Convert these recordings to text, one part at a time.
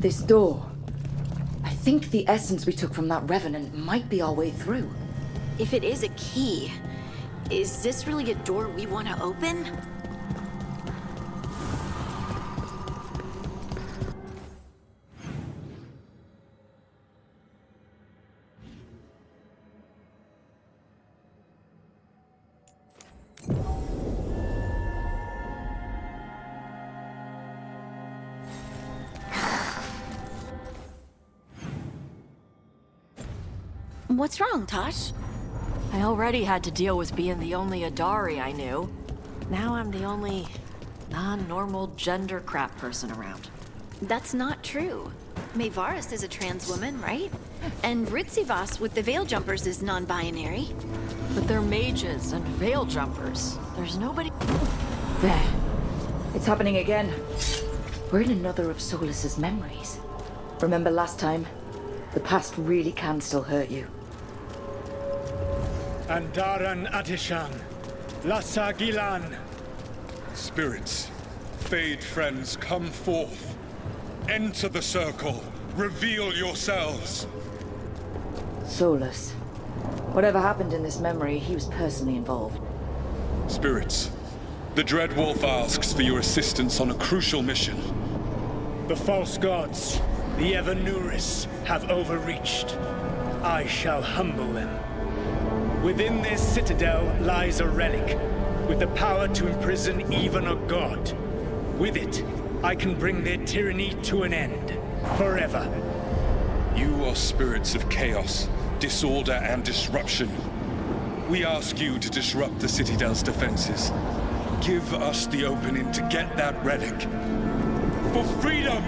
this door. I think the essence we took from that revenant might be our way through. If it is a key, is this really a door we want to open? What's wrong, Tosh? I already had to deal with being the only Adari I knew. Now I'm the only non-normal gender crap person around. That's not true. Mayvaris is a trans woman, right? And Ritzivas with the Veil Jumpers is non-binary. But they're mages and veil jumpers. There's nobody... There. It's happening again. We're in another of Solas's memories. Remember last time? The past really can still hurt you. Andaran Atishan, Lassa Gilan. Spirits, Fade friends, come forth. Enter the circle. Reveal yourselves. Solas. Whatever happened in this memory, he was personally involved. Spirits, the Dreadwolf asks for your assistance on a crucial mission. The false gods, the Evanuris, have overreached. I shall humble them. Within this citadel lies a relic, with the power to imprison even a god. With it, I can bring their tyranny to an end, forever. You are spirits of chaos, disorder, and disruption. We ask you to disrupt the Citadel's defenses. Give us the opening to get that relic. For freedom!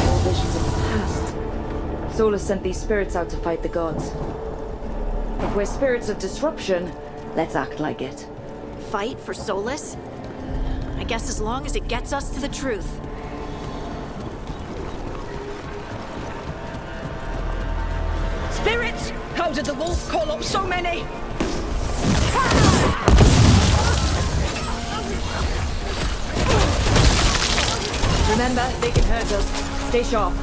All visions of the past. Solas sent these spirits out to fight the gods. If we're spirits of disruption, let's act like it. Fight for Solas? I guess as long as it gets us to the truth. Spirits! How did the wolf call up so many? Remember, they can hurt us. Stay sharp.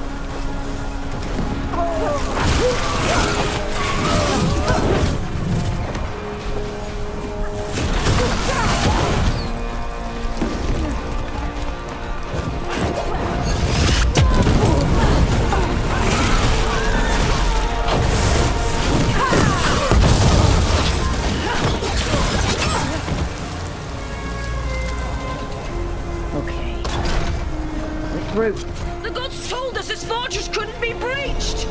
Okay. We're through. The gods told us this fortress couldn't be breached!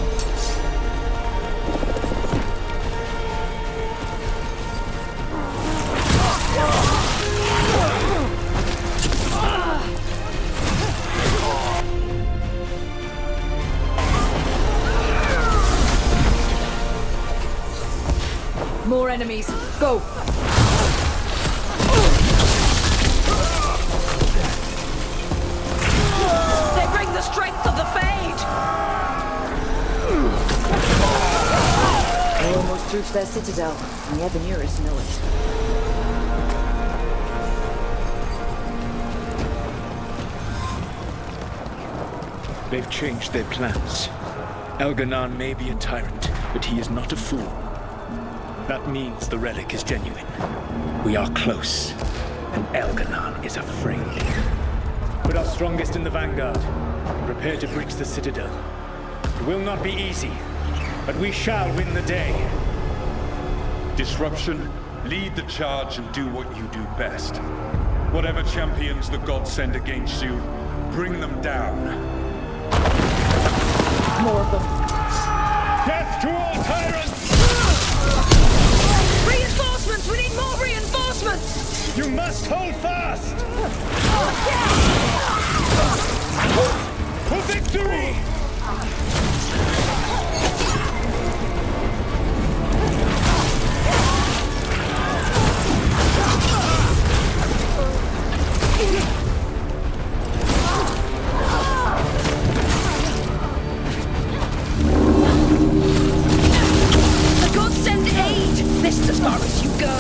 More enemies. Go! They bring the strength of the Fade! We're almost through to their citadel, and the Evanuris know it. They've changed their plans. Elganon may be a tyrant, but he is not a fool. That means the relic is genuine. We are close, and Elganon is afraid. Put our strongest in the vanguard. Prepare to breach the citadel. It will not be easy, but we shall win the day. Disruption, lead the charge and do what you do best. Whatever champions the gods send against you, bring them down. More of them. Death to all tyrants! Reinforcements! We need more reinforcements! You must hold fast! For victory! The gods send aid! This is as far as you go!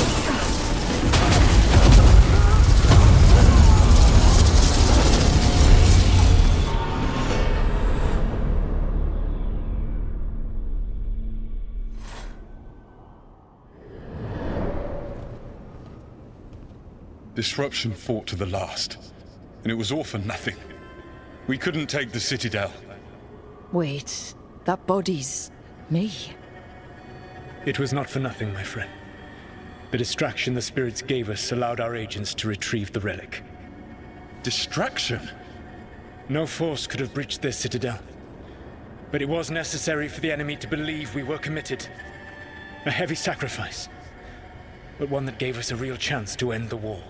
Disruption fought to the last, and it was all for nothing. We couldn't take the Citadel. Wait, that body's me. It was not for nothing, my friend. The distraction the spirits gave us allowed our agents to retrieve the relic. Distraction? No force could have breached this Citadel. But it was necessary for the enemy to believe we were committed. A heavy sacrifice, but one that gave us a real chance to end the war.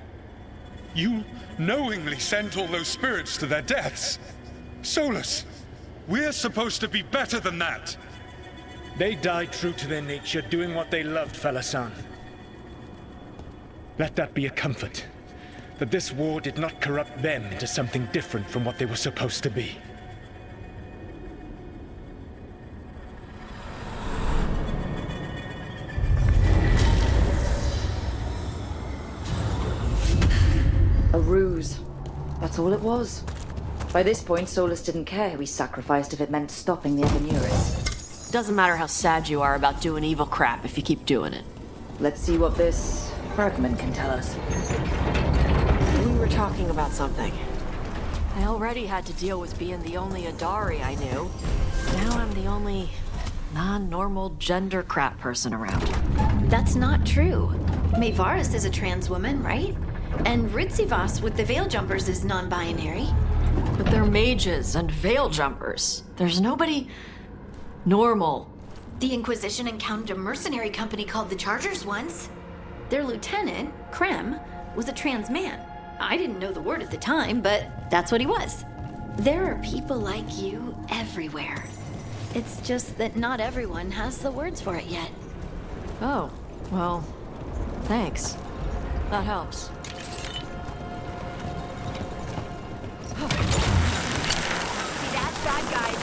You knowingly sent all those spirits to their deaths. Solus, we're supposed to be better than that. They died true to their nature, doing what they loved, Falasan. Let that be a comfort, that this war did not corrupt them into something different from what they were supposed to be. A ruse. That's all it was. By this point, Solus didn't care who he sacrificed if it meant stopping the Evanuris. Doesn't matter how sad you are about doing evil crap if you keep doing it. Let's see what this fragment can tell us. We were talking about something. I already had to deal with being the only Adari I knew. Now I'm the only non-normal gender crap person around. That's not true. Mayvaris is a trans woman, right? And Ritsivas with the Veil Jumpers is non-binary. But they're mages and veil jumpers. There's nobody normal. The Inquisition encountered a mercenary company called the Chargers once. Their lieutenant, Krem, was a trans man. I didn't know the word at the time, but that's what he was. There are people like you everywhere. It's just that not everyone has the words for it yet. Oh, well, thanks. That helps. See that, bad guys?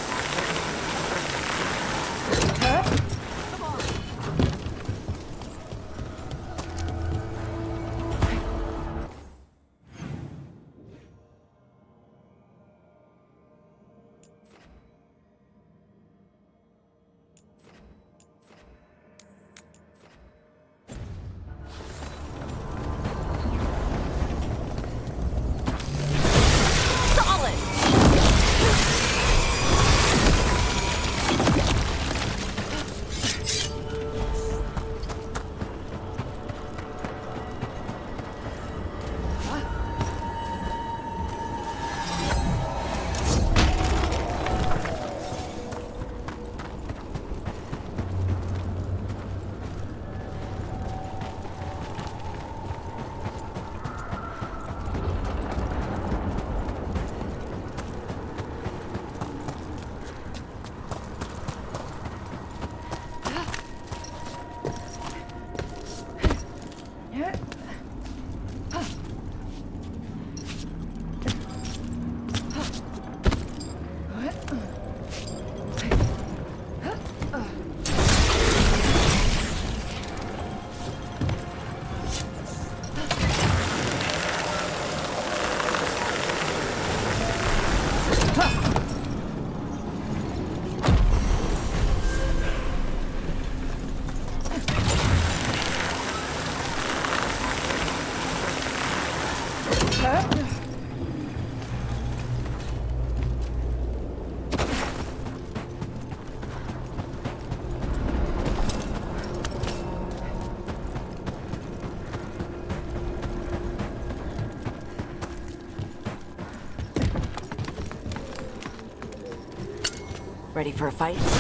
Ready for a fight? Let's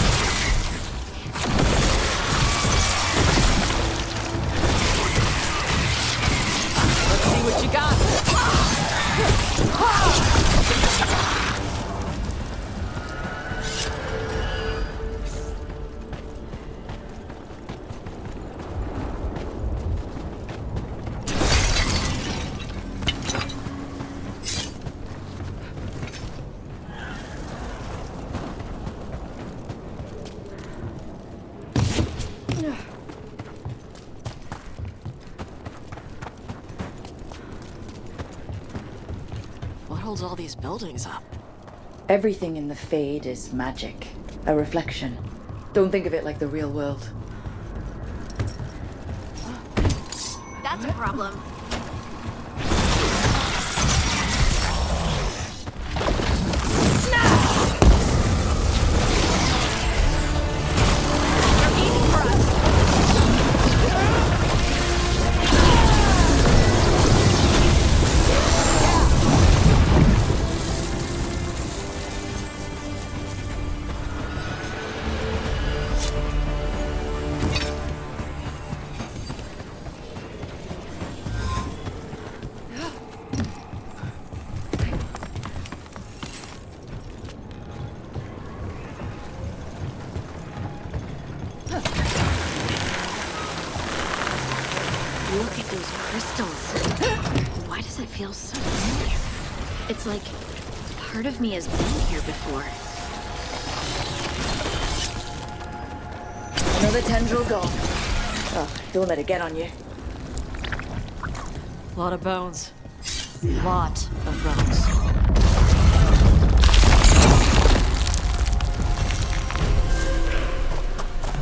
see what you got. What holds all these buildings up? Everything in the Fade is magic, a reflection. Don't think of it like the real world. That's a problem. Look at those crystals. Why does it feel so familiar? It's like part of me has been here before. Another tendril gone. Oh, don't let it get on you. Lot of bones. Lot of bones.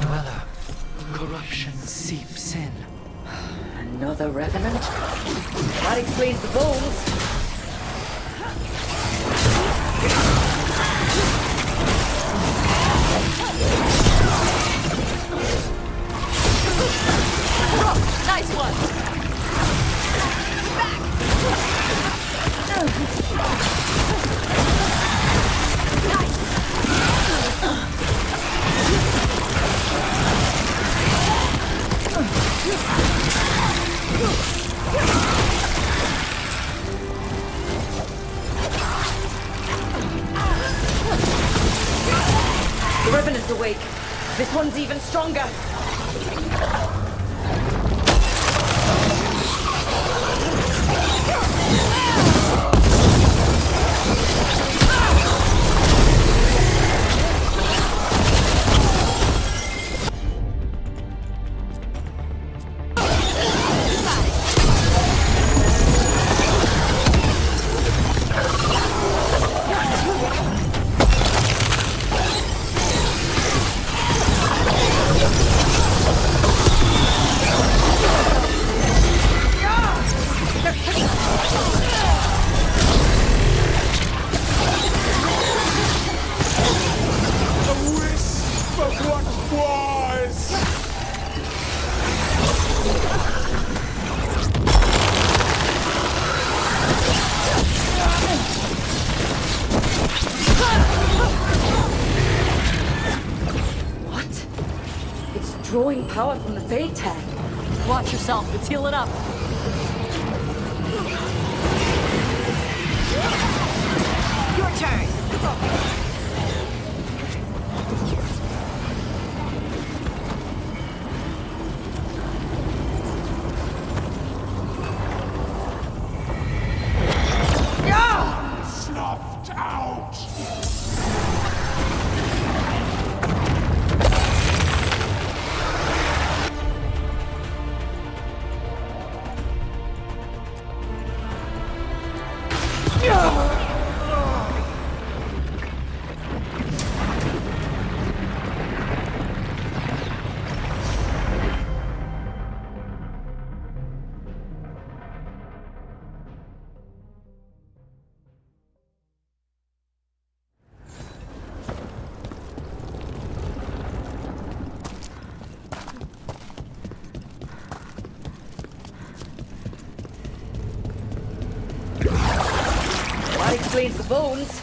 Well, corruption seeps in. Another revenant? That explains the bones. Nice one! The revenant's awake. This one's even stronger. Drawing power from the Fade tag. Watch yourself, it's healing up. Your turn. Snuffed out! That explains the bones.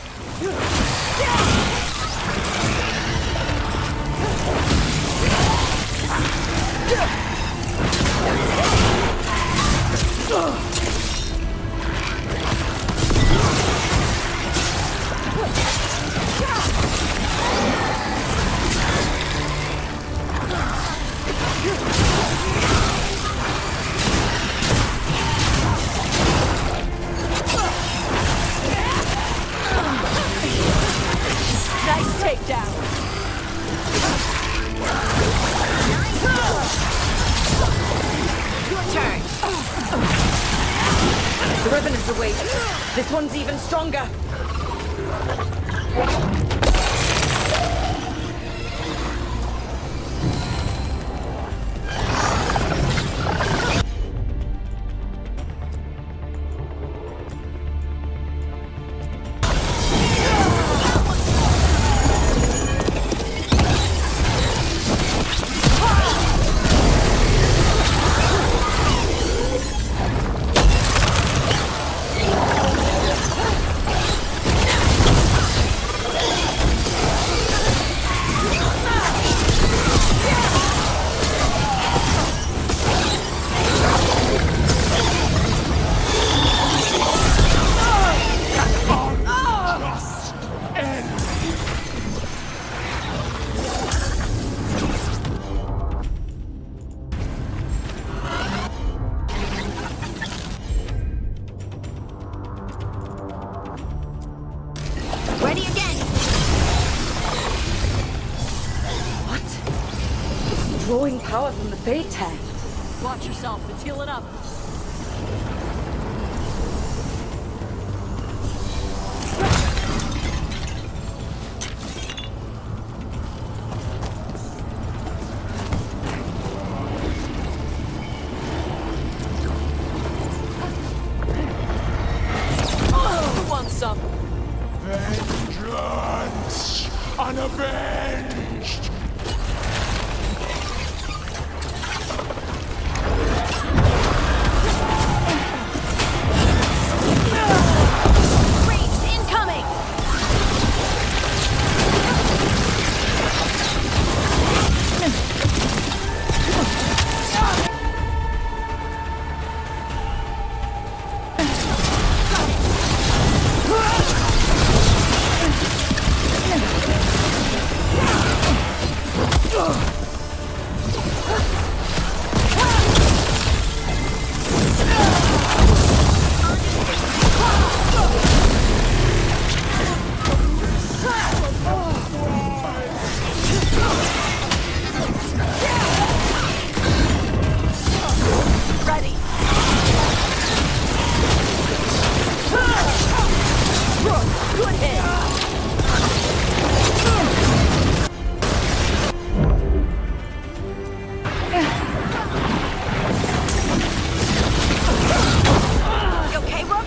Nice takedown. Your turn. The Revenant's awake. This one's even stronger. Drawing power from the Fate Tear. Watch yourself, it's healing up. Who wants some? Vengeance! Unavenged! Raids incoming! Ready! Good hit! You okay, Rook?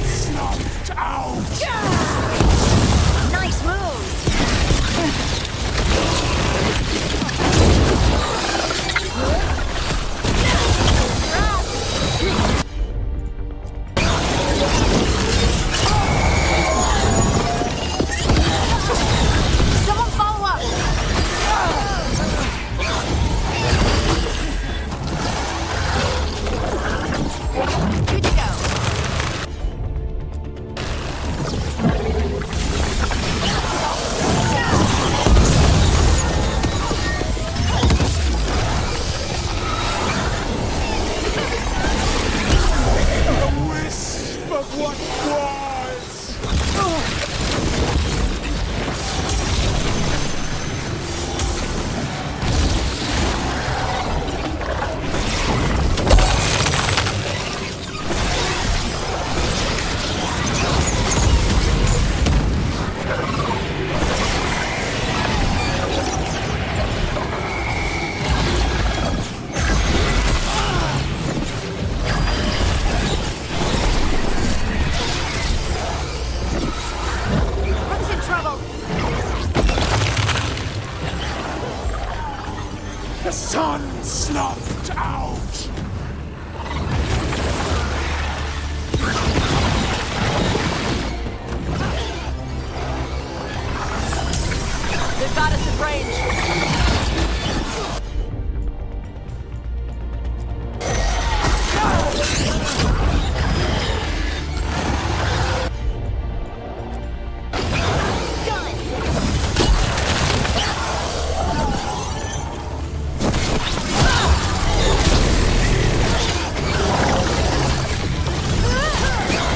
Snuffed out! Nice moves! Someone follow up! Good to go. A wisp of what was! Rook's in trouble! The sun snuffed out! They've got us in range.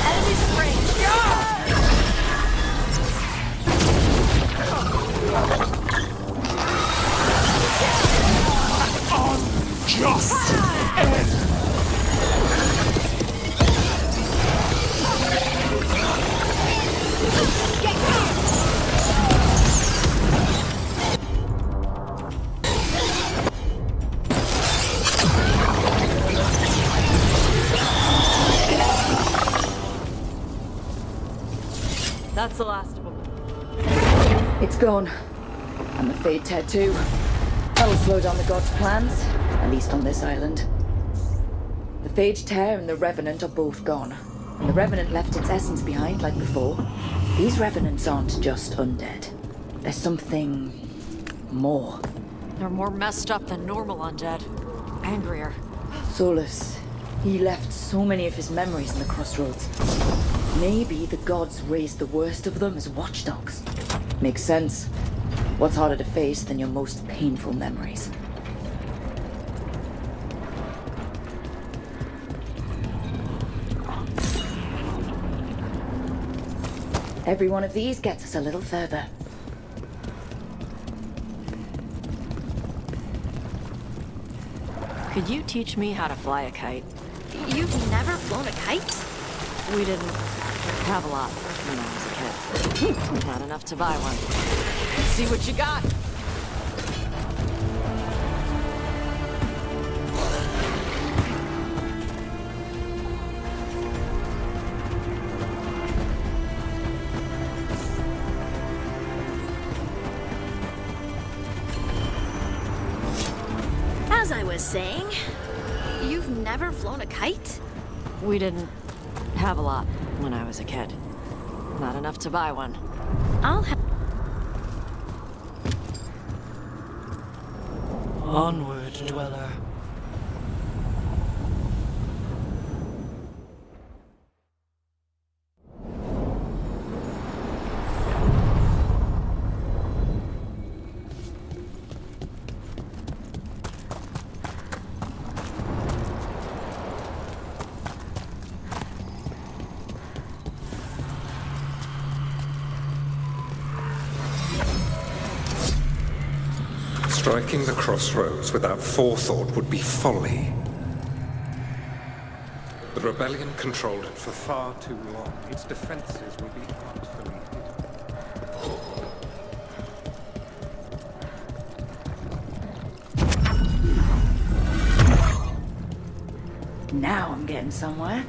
Enemies in range. Unjust end! That's the last of them. It's gone. And the Fate Tear too. That'll slow down the gods' plans, at least on this island. The Fate Tear and the Revenant are both gone. And the Revenant left its essence behind like before. These Revenants aren't just undead. There's something more. They're more messed up than normal undead. Angrier. Solus, he left so many of his memories in the Crossroads. Maybe the gods raised the worst of them as watchdogs. Makes sense. What's harder to face than your most painful memories? Every one of these gets us a little further. Could you teach me how to fly a kite? You've never flown a kite? We didn't have a lot when I was a kid. Not enough to buy one. Let's see what you got. As I was saying, you've never flown a kite? We didn't have a lot when I was a kid. Not enough to buy one. I'll have... Onward, dweller. Striking the crossroads without forethought would be folly. The rebellion controlled it for far too long. Its defenses will be artfully hidden. Now I'm getting somewhere.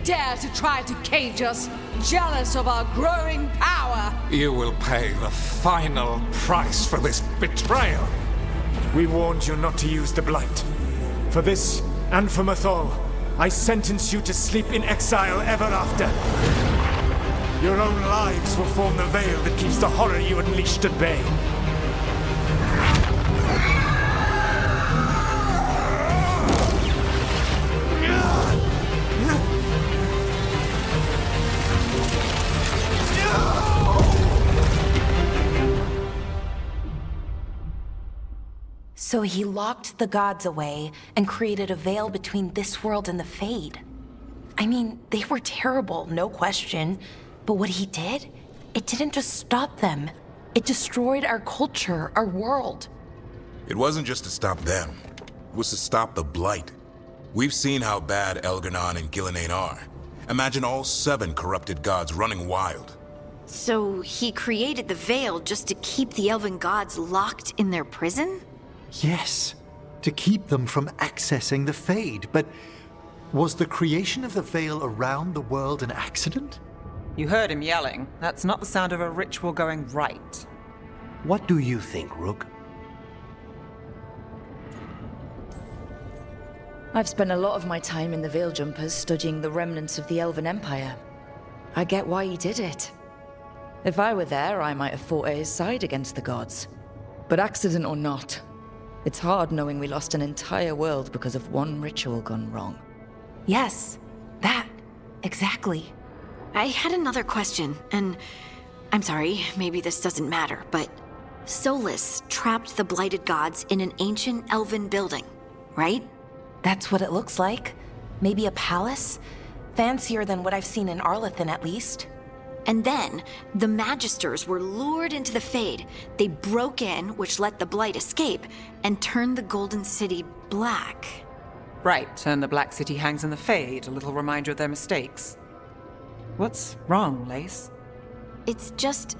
dare to try to cage us, jealous of our growing power. You will pay the final price for this betrayal. We warned you not to use the Blight. For this, and for Mathol, I sentence you to sleep in exile ever after. Your own lives will form the veil that keeps the horror you unleashed at bay. So he locked the gods away and created a veil between this world and the Fade. I mean, they were terrible, no question. But what he did, it didn't just stop them. It destroyed our culture, our world. It wasn't just to stop them. It was to stop the Blight. We've seen how bad Elganon and Gillenane are. Imagine all 7 corrupted gods running wild. So he created the Veil just to keep the elven gods locked in their prison? Yes, to keep them from accessing the Fade. But was the creation of the Veil around the world an accident? You heard him yelling. That's not the sound of a ritual going right. What do you think, Rook? I've spent a lot of my time in the Veil Jumpers studying the remnants of the Elven Empire. I get why he did it. If I were there, I might have fought at his side against the gods. But accident or not, it's hard knowing we lost an entire world because of one ritual gone wrong. Yes, that. Exactly. I had another question, and I'm sorry, maybe this doesn't matter, but Solus trapped the blighted gods in an ancient elven building, right? That's what it looks like. Maybe a palace? Fancier than what I've seen in Arlethan, at least. And then, the Magisters were lured into the Fade. They broke in, which let the Blight escape, and turned the Golden City black. Right, and the Black City hangs in the Fade, a little reminder of their mistakes. What's wrong, Lace? It's just...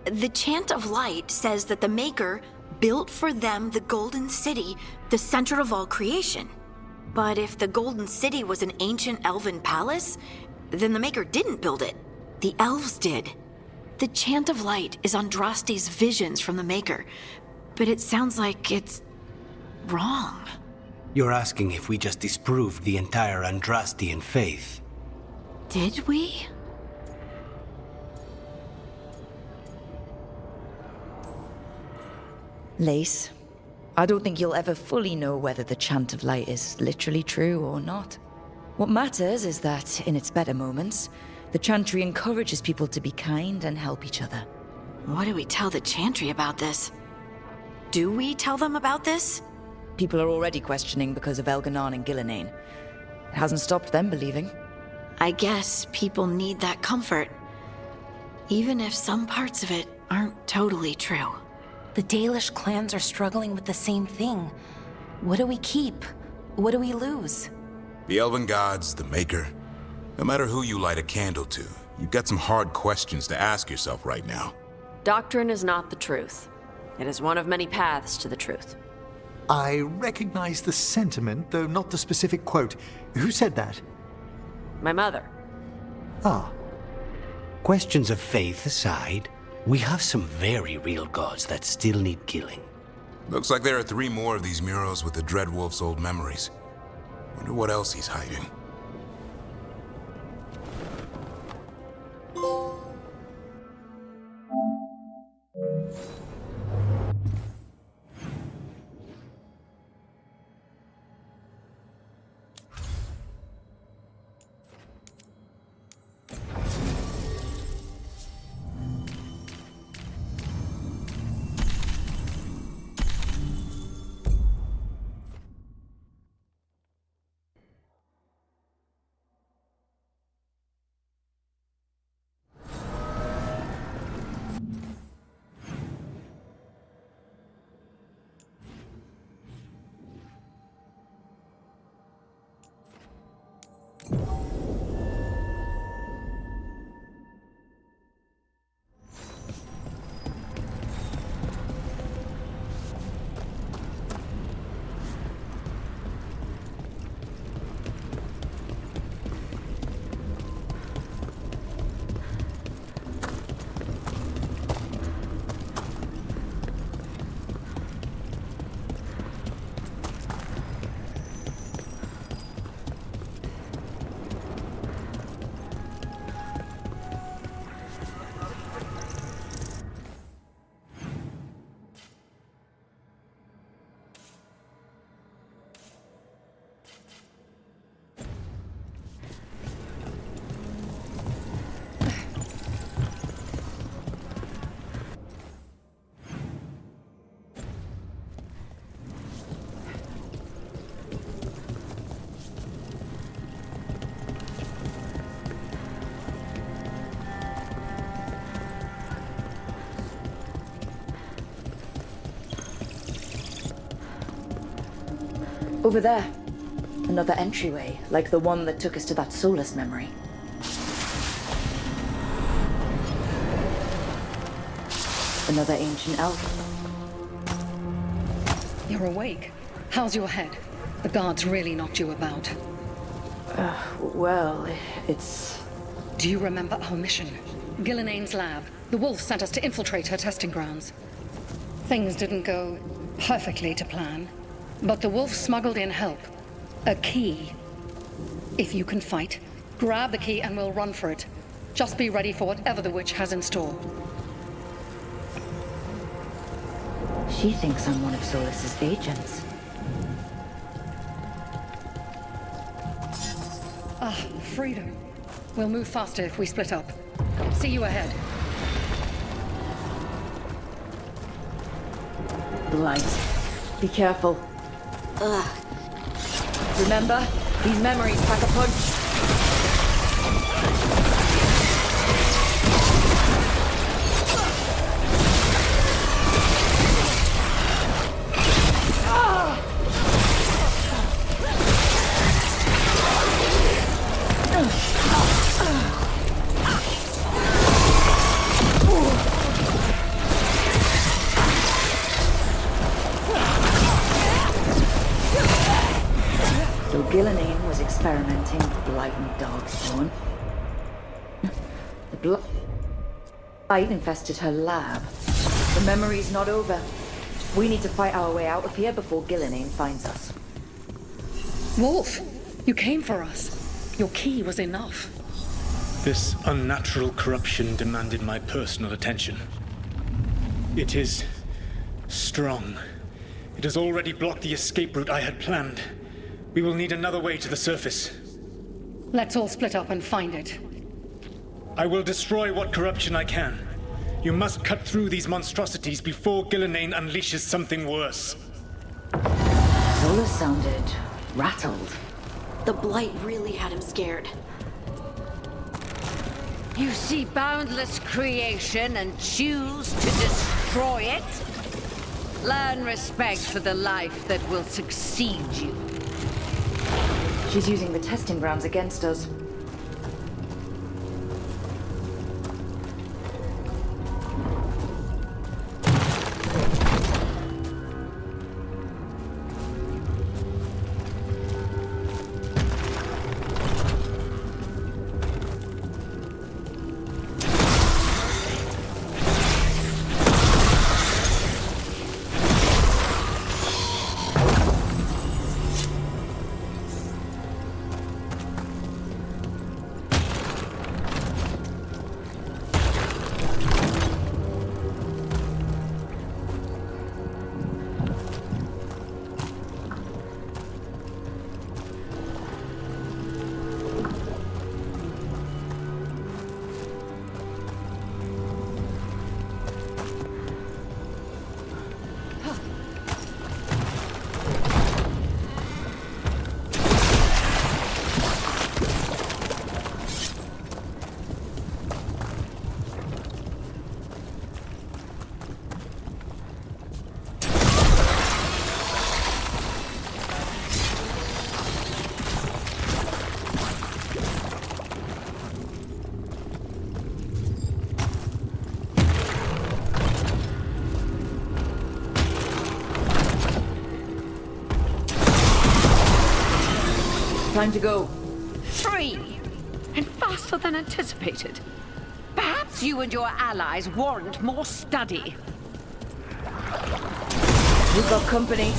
the Chant of Light says that the Maker built for them the Golden City, the center of all creation. But if the Golden City was an ancient elven palace, then the Maker didn't build it. The elves did. The Chant of Light is Andraste's visions from the Maker, but it sounds like it's wrong. You're asking if we just disproved the entire Andrastian faith. Did we? Lace, I don't think you'll ever fully know whether the Chant of Light is literally true or not. What matters is that, in its better moments, the Chantry encourages people to be kind and help each other. What do we tell the Chantry about this? Do we tell them about this? People are already questioning because of Elganon and Gillenane. It hasn't stopped them believing. I guess people need that comfort, even if some parts of it aren't totally true. The Dalish clans are struggling with the same thing. What do we keep? What do we lose? The Elven Gods, the Maker. No matter who you light a candle to, you've got some hard questions to ask yourself right now. Doctrine is not the truth. It is one of many paths to the truth. I recognize the sentiment, though not the specific quote. Who said that? My mother. Ah. Questions of faith aside, we have some very real gods that still need killing. Looks like there are 3 more of these murals with the Dreadwolf's old memories. Wonder what else he's hiding. Over there. Another entryway, like the one that took us to that Solus memory. Another ancient elf. You're awake. How's your head? The guards really knocked you about. Well, it's... Do you remember our mission? Gillenane's lab. The wolf sent us to infiltrate her testing grounds. Things didn't go perfectly to plan, but the wolf smuggled in help. A key. If you can fight, grab the key and we'll run for it. Just be ready for whatever the witch has in store. She thinks I'm one of Solus's agents. Ah, freedom. We'll move faster if we split up. See you ahead. Blight. Be careful. Ugh. Remember, these memories pack a punch. Gillenane was experimenting with blight and darkspawn. The blight infested her lab. The memory's not over. We need to fight our way out of here before Gillenane finds us. Wolf, you came for us. Your key was enough. This unnatural corruption demanded my personal attention. It is strong. It has already blocked the escape route I had planned. We will need another way to the surface. Let's all split up and find it. I will destroy what corruption I can. You must cut through these monstrosities before Gillenane unleashes something worse. Solus sounded rattled. The blight really had him scared. You see boundless creation and choose to destroy it? Learn respect for the life that will succeed you. She's using the testing grounds against us. Time to go. Free! And faster than anticipated. Perhaps you and your allies warrant more study. We've got company.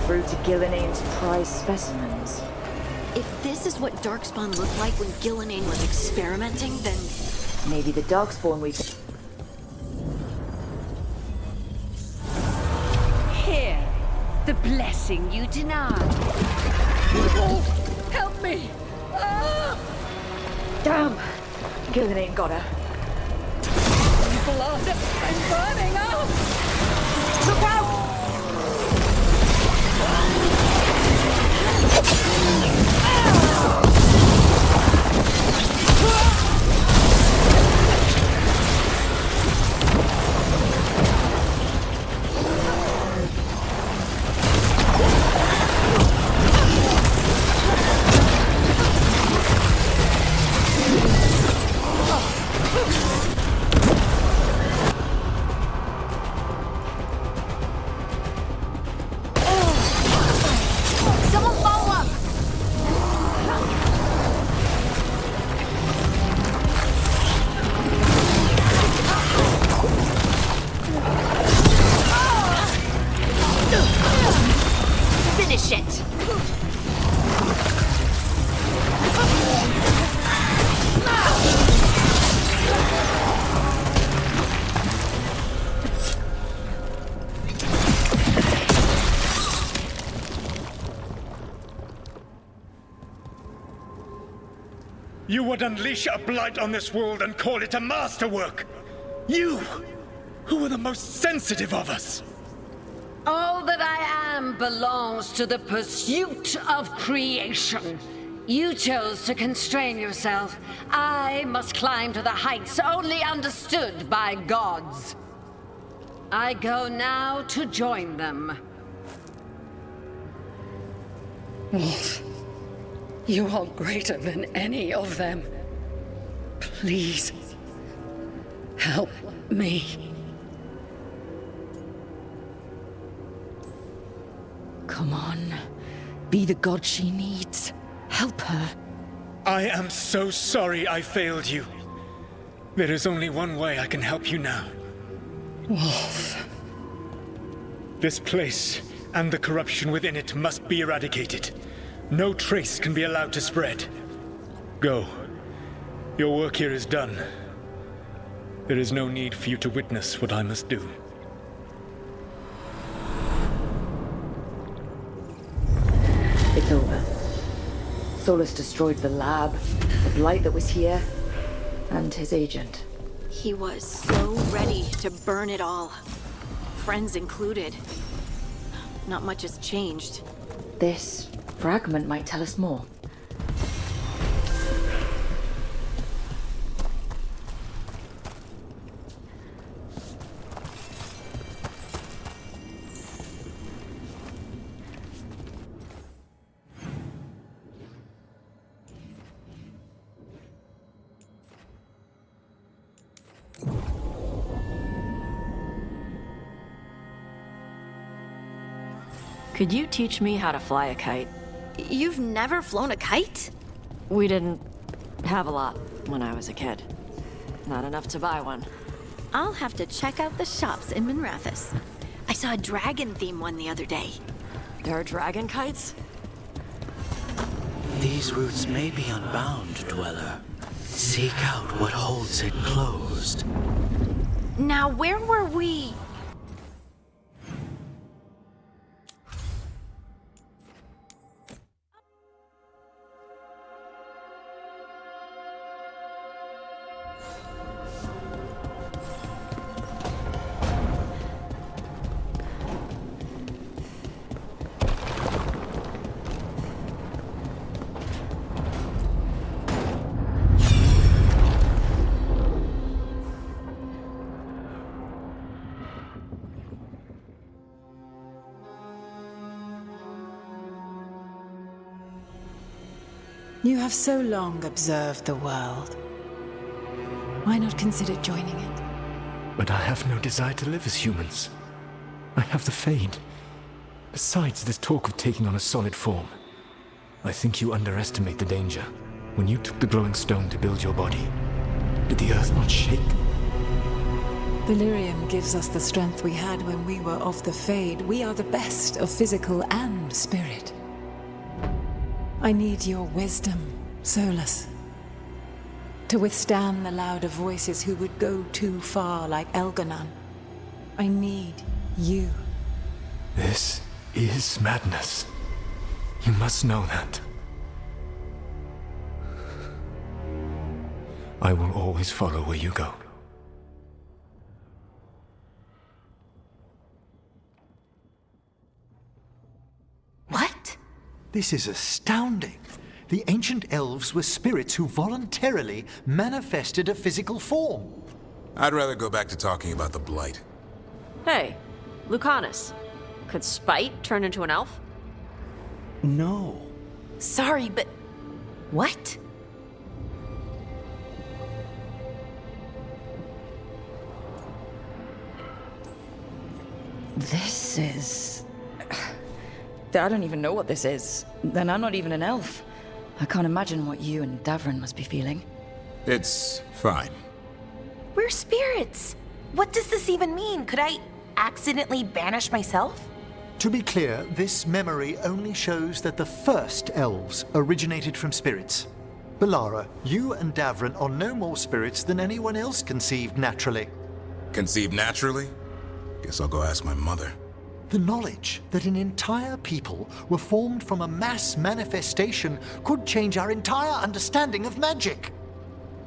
Through to Gillenane's prize specimens. If this is what Darkspawn looked like when Gillenane was experimenting, then... Maybe the Darkspawn we... Here, the blessing you denied. Oh, help me! Ah! Damn! Gillenane got her. Blood and burning up! Look out! You would unleash a blight on this world and call it a masterwork! You, who are the most sensitive of us! All that I am belongs to the pursuit of creation. You chose to constrain yourself. I must climb to the heights only understood by gods. I go now to join them. Wolf, you are greater than any of them. Please, help me. Come on. Be the god she needs. Help her. I am so sorry I failed you. There is only one way I can help you now. Wolf. This place and the corruption within it must be eradicated. No trace can be allowed to spread. Go. Your work here is done. There is no need for you to witness what I must do. It's over. Solus destroyed the lab, the blight that was here, and his agent. He was so ready to burn it all. Friends included. Not much has changed. This fragment might tell us more. Could you teach me how to fly a kite? You've never flown a kite? We didn't have a lot when I was a kid. Not enough to buy one. I'll have to check out the shops in Minrathous. I saw a dragon theme one the other day. There are dragon kites? These roots may be unbound, Dweller. Seek out what holds it closed. Now, where were we? You have so long observed the world. Why not consider joining it? But I have no desire to live as humans. I have the Fade. Besides this talk of taking on a solid form, I think you underestimate the danger. When you took the glowing stone to build your body, did the earth not shake? Delirium gives us the strength we had when we were of the Fade. We are the best of physical and spirit. I need your wisdom, Solus. To withstand the louder voices who would go too far like Elganon. I need you. This is madness. You must know that. I will always follow where you go. What? This is astounding. The ancient elves were spirits who voluntarily manifested a physical form. I'd rather go back to talking about the Blight. Hey, Lucanus. Could Spite turn into an elf? No. Sorry, but... what? This is... I don't even know what this is. And I'm not even an elf. I can't imagine what you and Davrin must be feeling. It's fine. We're spirits. What does this even mean? Could I accidentally banish myself? To be clear, this memory only shows that the first elves originated from spirits. Balara, you and Davrin are no more spirits than anyone else conceived naturally. Conceived naturally? Guess I'll go ask my mother. The knowledge that an entire people were formed from a mass manifestation could change our entire understanding of magic.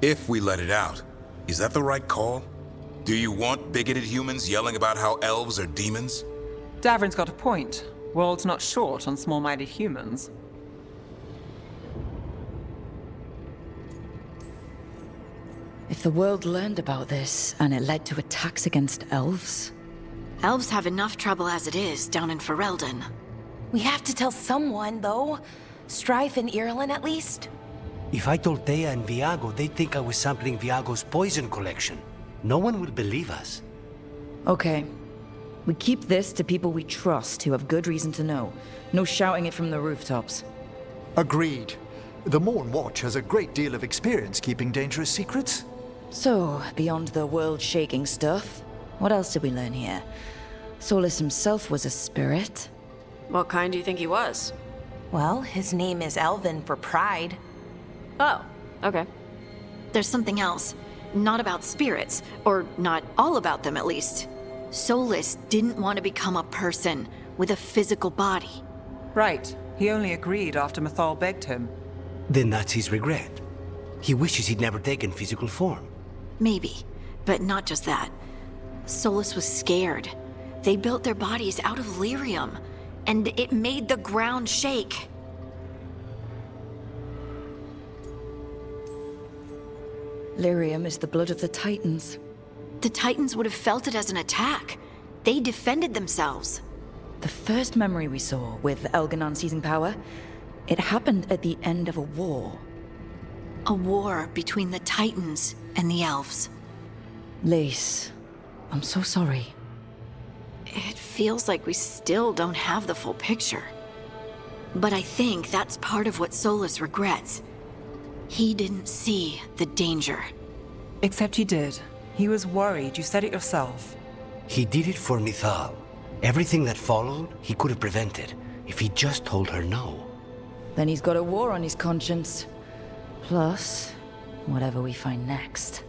If we let it out, is that the right call? Do you want bigoted humans yelling about how elves are demons? Davrin's got a point. World's not short on small-minded humans. If the world learned about this, and it led to attacks against elves... Elves have enough trouble as it is down in Ferelden. We have to tell someone, though. Strife and Irulan, at least. If I told Thea and Viago, they'd think I was sampling Viago's poison collection. No one would believe us. Okay. We keep this to people we trust who have good reason to know. No shouting it from the rooftops. Agreed. The Morn Watch has a great deal of experience keeping dangerous secrets. So, beyond the world-shaking stuff, what else did we learn here? Solus himself was a spirit. What kind do you think he was? Well, his name is Elven for pride. Oh, okay. There's something else. Not about spirits, or not all about them at least. Solus didn't want to become a person with a physical body. Right. He only agreed after Mythal begged him. Then that's his regret. He wishes he'd never taken physical form. Maybe, but not just that. Solus was scared. They built their bodies out of lyrium, and it made the ground shake. Lyrium is the blood of the Titans. The Titans would have felt it as an attack. They defended themselves. The first memory we saw, with Elganon seizing power, it happened at the end of a war. A war between the Titans and the elves. Lace, I'm so sorry. It feels like we still don't have the full picture. But I think that's part of what Solus regrets. He didn't see the danger. Except he did. He was worried, you said it yourself. He did it for Mythal. Everything that followed, he could have prevented, if he just told her no. Then he's got a war on his conscience. Plus, whatever we find next.